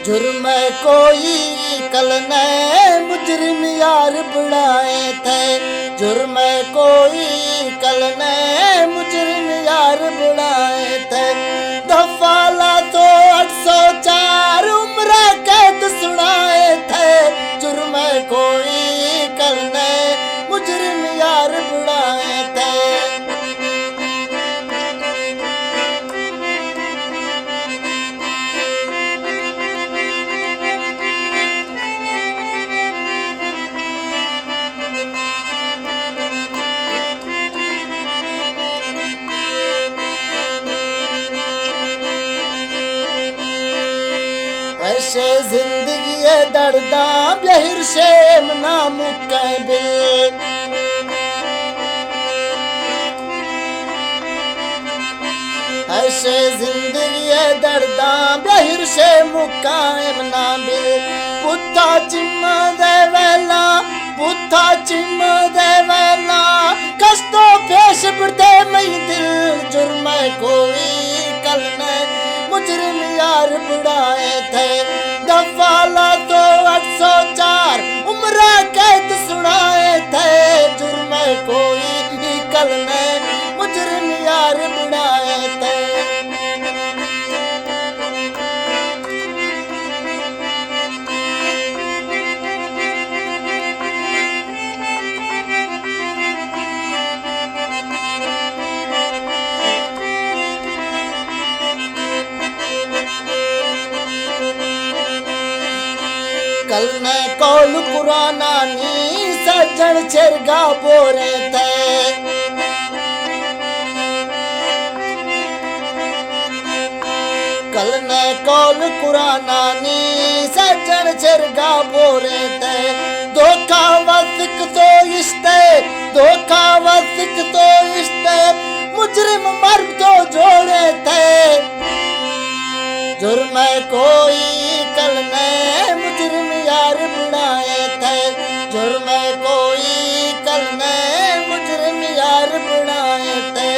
जुर्म कोई कल नए मुजरिम यार बुलाए थे। जुर्म कोई कल नए मुजरिम यार बुलाए थे। दफाला तो 804 उम्र कैद सुनाए थे। जुर्म कोई कल नए मुजरिम यार बुलाए थे। ऐसे जिंदगी दर्दा बेहिर शेम ना मुकबिल। ऐसे जिंदगी दर्दा बेहिर शे मुकायम ना बिल। बुद्धा चिम देवेला बुद्धा चिम देवेला कष्टों पेश बढ़ते मई दिल। जुर्म कोई कल ने मुजरिम यार बुढ़ाए थे। दफाला तो 804 उम्र कैद सुनाए थे। जुर्म कोई कल ने मुजरिम यार बुढ़ाए थे। कल ने कौल कुराना नी सज्जन चिरगा बोरे थे। कल ने कौल कुराना नी सज्जन चिरगा बोरे थे। धोखा वसिक तो इश्ते धोखा वसिक तो इश्ते मुजरिम मर्द तो जोड़े थे। जुर्म कोई कल ने मुजरिम यार बुढ़ाए थे। जुर्म कोई कल ने मुजरिम यार बुढ़ाए थे।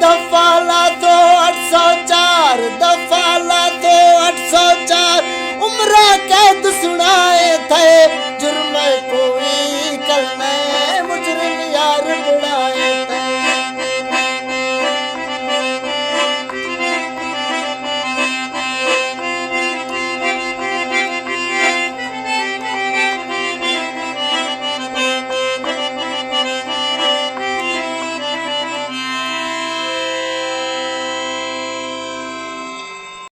दफाला तो 804 दफाला तो 804 उम्र कैद सुनाए थे।